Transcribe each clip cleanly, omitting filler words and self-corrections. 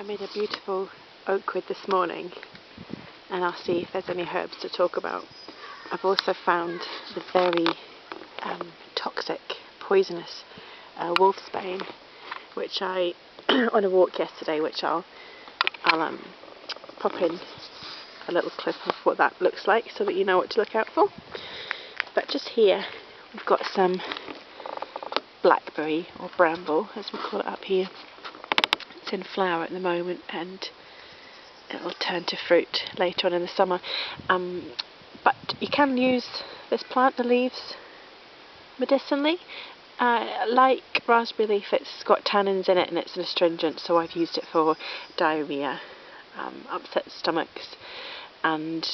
I made a beautiful oak wood this morning, and I'll see if there's any herbs to talk about. I've also found the very toxic, poisonous Wolfsbane, which I on a walk yesterday, which I'll pop in a little clip of what that looks like so that you know what to look out for. But just here we've got some blackberry, or bramble as we call it up here. It's in flower at the moment and it will turn to fruit later on in the summer. But you can use this plant, the leaves, medicinally. Like raspberry leaf, it's got tannins in it and it's an astringent, so I've used it for diarrhea, upset stomachs, and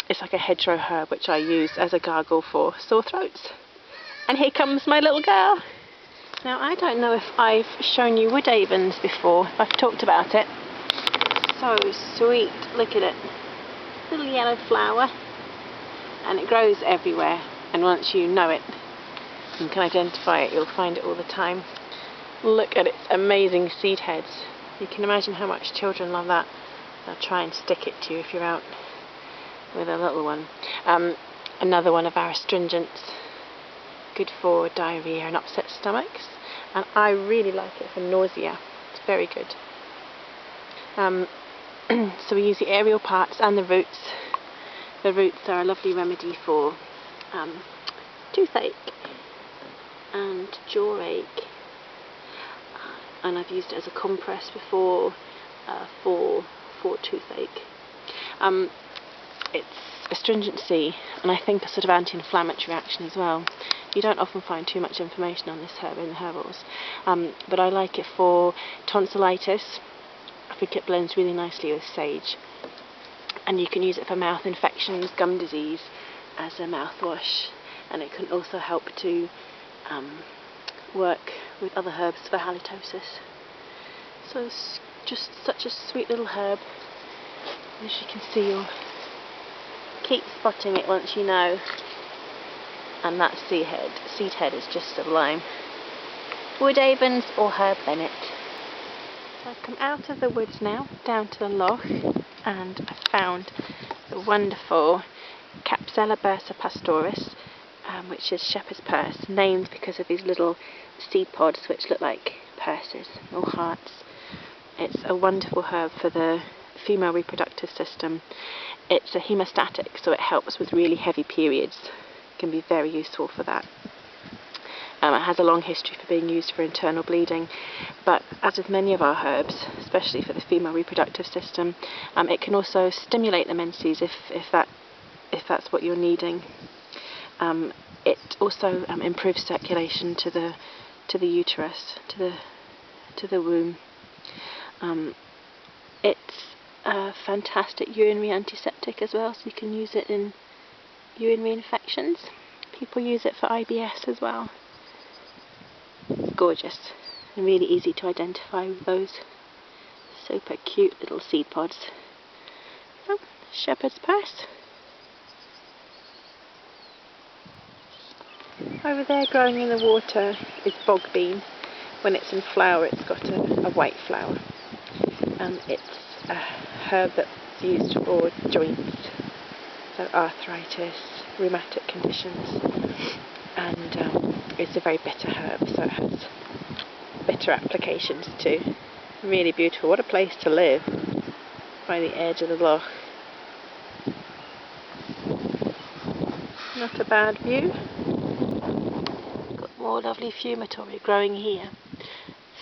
it's like a hedgerow herb which I use as a gargle for sore throats. And here comes my little girl. Now, I don't know if I've shown you Woodhavens before, if I've talked about it. So sweet, look at it. Little yellow flower, and it grows everywhere, and once you know it and can identify it, you'll find it all the time. Look at its amazing seed heads. You can imagine how much children love that. They'll try and stick it to you if you're out with a little one. Another one of our astringents, good for diarrhea and upset stomachs, and I really like it for nausea. It's very good. So we use the aerial parts and the roots. The roots are a lovely remedy for toothache and jaw ache, and I've used it as a compress before for toothache. Its astringency, and I think a sort of anti-inflammatory action as well. You don't often find too much information on this herb in the herbals, but I like it for tonsillitis. I think it blends really nicely with sage, and you can use it for mouth infections, gum disease, as a mouthwash, and it can also help to work with other herbs for halitosis. So it's just such a sweet little herb. As you can see, you'll keep spotting it once you know. And that seed head is just sublime. Woodhavens or Herb Bennett. So I've come out of the woods now, down to the loch, and I found the wonderful Capsella bursa pastoris, which is shepherd's purse, named because of these little seed pods which look like purses or hearts. It's a wonderful herb for the female reproductive system. It's a hemostatic, so it helps with really heavy periods. It can be very useful for that. It has a long history for being used for internal bleeding, but as with many of our herbs, especially for the female reproductive system, it can also stimulate the menses if that's what you're needing. It also improves circulation to the uterus, to the womb. It's a fantastic urinary antiseptic as well, so you can use it in urinary infections. People use it for IBS as well. It's gorgeous and really easy to identify with those super cute little seed pods. So, shepherd's purse. Over there, growing in the water, is Bog Bean. When it's in flower, it's got a white flower. It's a herb that's used for joints, so arthritis, rheumatic conditions, and it's a very bitter herb, so it has bitter applications too. Really beautiful. What a place to live, by the edge of the loch. Not a bad view. Got more lovely Fumatory growing here.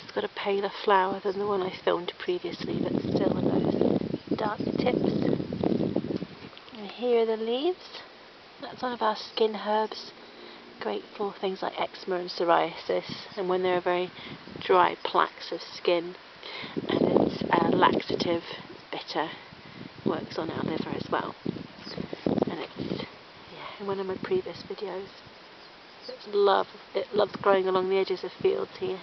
It's got a paler flower than the one I filmed previously, but still with those dark tips. And here are the leaves. That's one of our skin herbs, great for things like eczema and psoriasis, and when there are very dry plaques of skin. And it's laxative, bitter, works on our liver as well. And it's, in one of my previous videos, it loves growing along the edges of fields here.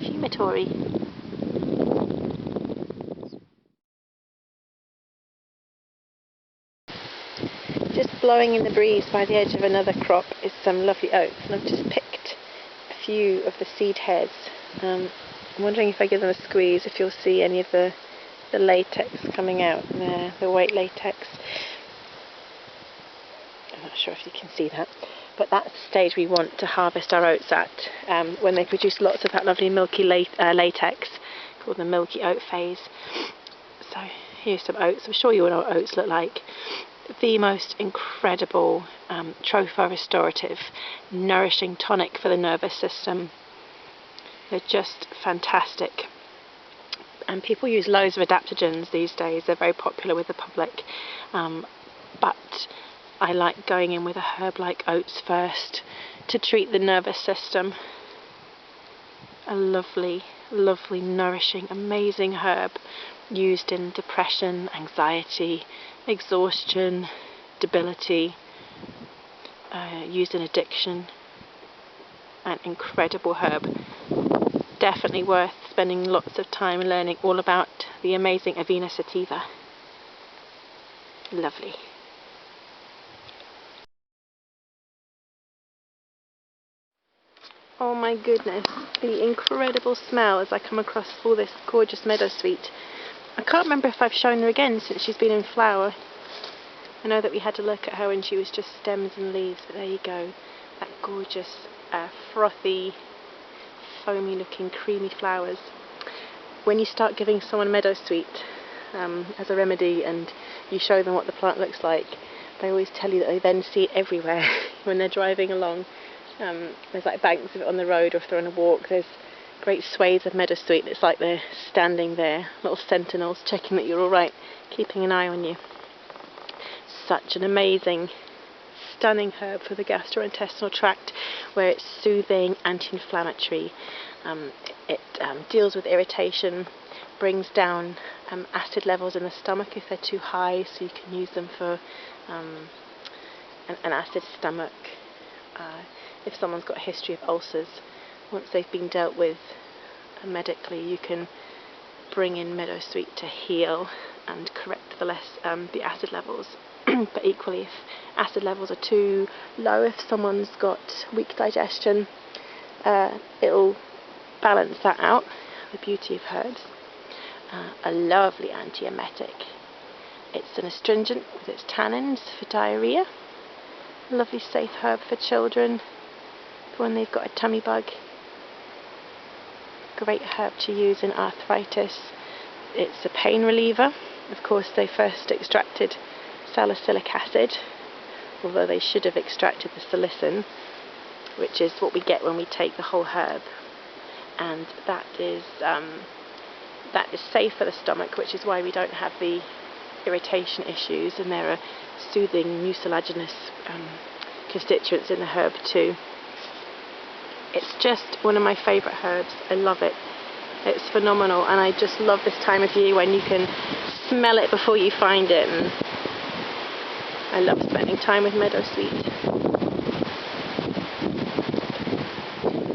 Fumatory. Just blowing in the breeze by the edge of another crop is some lovely oats, and I've just picked a few of the seed heads. I'm wondering if I give them a squeeze, if you'll see any of the latex coming out there, the white latex. I'm not sure if you can see that, but that's the stage we want to harvest our oats at, when they produce lots of that lovely milky latex called the milky oat phase. So here's some oats. I'm sure you all know what oats look like. The most incredible tropho-restorative, nourishing tonic for the nervous system. They're just fantastic. And people use loads of adaptogens these days. They're very popular with the public. But I like going in with a herb like oats first to treat the nervous system. A lovely, lovely, nourishing, amazing herb used in depression, anxiety, exhaustion, debility, used in addiction. An incredible herb. Definitely worth spending lots of time learning all about the amazing Avena sativa. Lovely. Oh my goodness, the incredible smell as I come across all this gorgeous meadowsweet. I can't remember if I've shown her again since she's been in flower. I know that we had to look at her when she was just stems and leaves, but there you go. That gorgeous, frothy, foamy looking creamy flowers. When you start giving someone meadowsweet as a remedy and you show them what the plant looks like, they always tell you that they then see it everywhere when they're driving along. There's like banks of it on the road, or if they're on a walk, there's great swathes of meadowsweet. It's like they're standing there, little sentinels checking that you're alright, keeping an eye on you. Such an amazing, stunning herb for the gastrointestinal tract, where it's soothing, anti-inflammatory. It deals with irritation, brings down acid levels in the stomach if they're too high, so you can use them for an acid stomach. If someone's got a history of ulcers, once they've been dealt with medically, you can bring in meadowsweet to heal and correct the acid levels. But equally, if acid levels are too low, if someone's got weak digestion, it'll balance that out. The beauty of herbs. A lovely antiemetic. It's an astringent with its tannins for diarrhea. A lovely safe herb for children for when they've got a tummy bug. Great herb to use in arthritis. It's a pain reliever. Of course, they first extracted salicylic acid, although they should have extracted the salicin, which is what we get when we take the whole herb, and that is safe for the stomach, which is why we don't have the irritation issues, and there are soothing mucilaginous constituents in the herb too. It's just one of my favourite herbs. I love it. It's phenomenal, and I just love this time of year when you can smell it before you find it, and I love spending time with meadowsweet.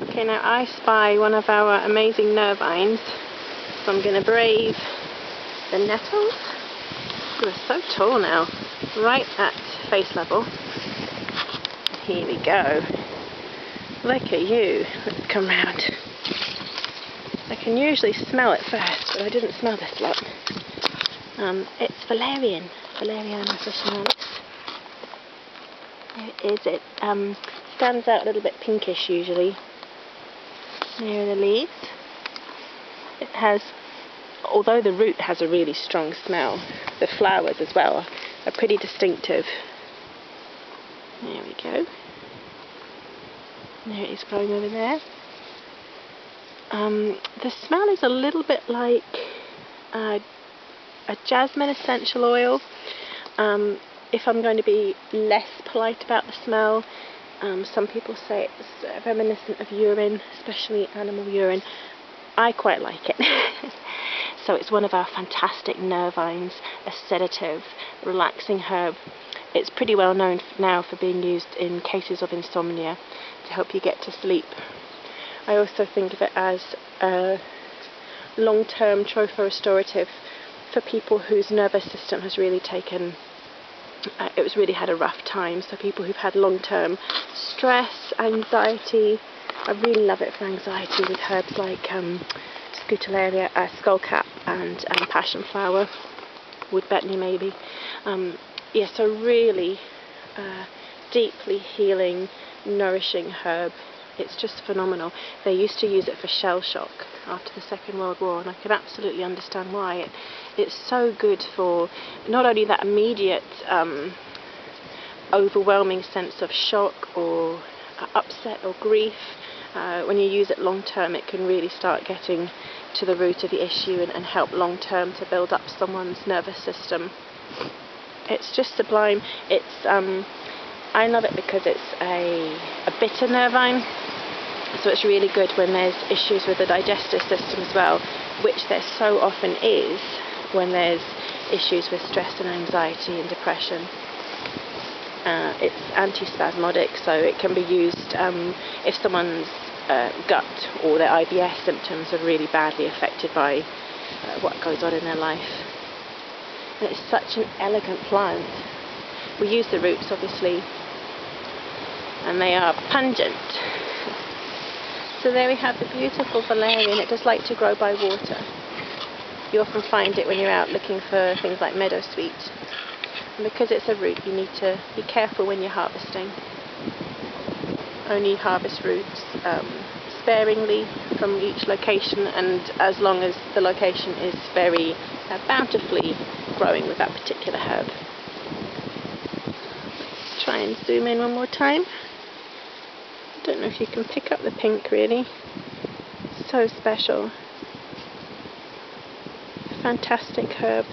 Okay, now I spy one of our amazing nervines, so I'm going to brave the nettles. They're so tall now, right at face level. Here we go. Look at you. Let's come round. I can usually smell it first, but I didn't smell this lot. It's Valerian. Valerian officinalis. There it is. It stands out a little bit pinkish usually. There are the leaves. It has, although the root has a really strong smell, the flowers as well are pretty distinctive. There we go. There it is growing over there. The smell is a little bit like a jasmine essential oil. If I'm going to be less polite about the smell, some people say it's reminiscent of urine, especially animal urine. I quite like it. So it's one of our fantastic nervines, a sedative, relaxing herb. It's pretty well known now for being used in cases of insomnia to help you get to sleep. I also think of it as a long-term tropho-restorative for people whose nervous system has really really had a rough time. So people who've had long-term stress, anxiety. I really love it for anxiety with herbs like Scutellaria, skullcap, and passion flower, wood betony maybe. Yeah, so really deeply healing, nourishing herb. It's just phenomenal. They used to use it for shell shock after the Second World War, and I can absolutely understand why. It's so good for not only that immediate overwhelming sense of shock or upset or grief. When you use it long term, it can really start getting to the root of the issue and help long term to build up someone's nervous system. It's just sublime. It's I love it because it's a bitter nervine, so it's really good when there's issues with the digestive system as well, which there so often is when there's issues with stress and anxiety and depression. It's antispasmodic, so it can be used if someone's gut or their IBS symptoms are really badly affected by what goes on in their life. And it's such an elegant plant. We use the roots obviously, and they are pungent. So there we have the beautiful valerian. It does like to grow by water. You often find it when you're out looking for things like meadowsweet. And because it's a root, you need to be careful when you're harvesting. Only harvest roots sparingly from each location, and as long as the location is very bountifully growing with that particular herb. Let's try and zoom in one more time. I don't know if you can pick up the pink really. So special. Fantastic herb.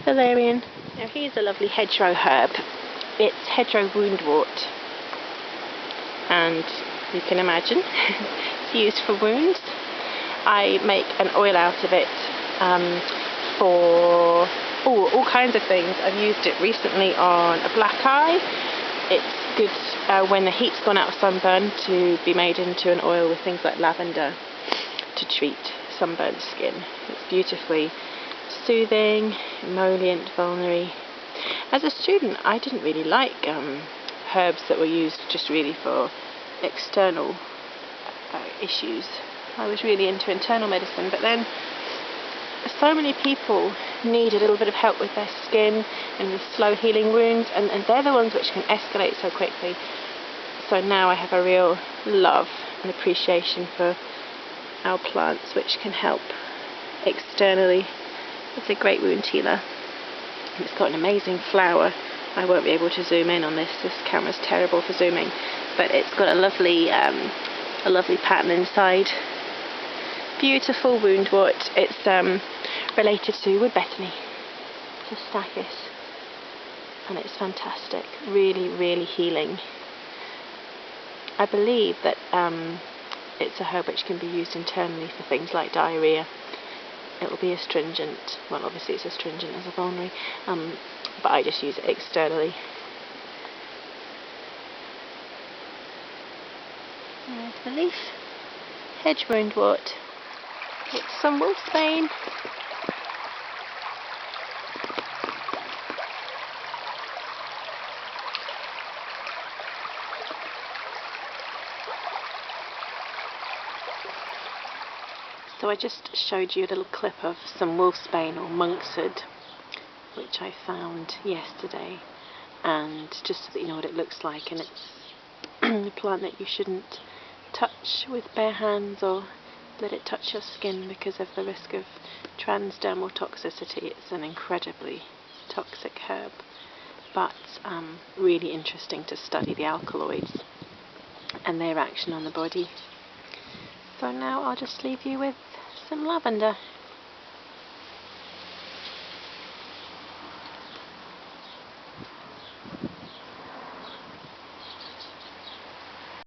Valerian. Now here's a lovely hedgerow herb. It's hedgerow woundwort, and you can imagine it's used for wounds. I make an oil out of it for all kinds of things. I've used it recently on a black eye. It's good when the heat's gone out of sunburn to be made into an oil with things like lavender to treat sunburned skin. It's beautifully soothing, emollient, vulnerary. As a student, I didn't really like herbs that were used just really for external issues. I was really into internal medicine, but then so many people need a little bit of help with their skin and with slow healing wounds, and they're the ones which can escalate so quickly. So now I have a real love and appreciation for our plants which can help externally. It's a great wound healer. It's got an amazing flower. I won't be able to zoom in on this. This camera's terrible for zooming, but it's got a lovely pattern inside. Beautiful woundwort. It's related to wood betony, to stachys, and it's fantastic. Really, really healing. I believe that it's a herb which can be used internally for things like diarrhea. It will be astringent. Well, obviously it's astringent as a vulnerary, but I just use it externally. There's the leaf. Hedge woundwort. It's some Wolfsbane. So I just showed you a little clip of some Wolfsbane or monkshood, which I found yesterday, and just so that you know what it looks like. And it's a plant that you shouldn't touch with bare hands or let it touch your skin because of the risk of transdermal toxicity. It's an incredibly toxic herb, but really interesting to study the alkaloids and their action on the body. So now I'll just leave you with some lavender.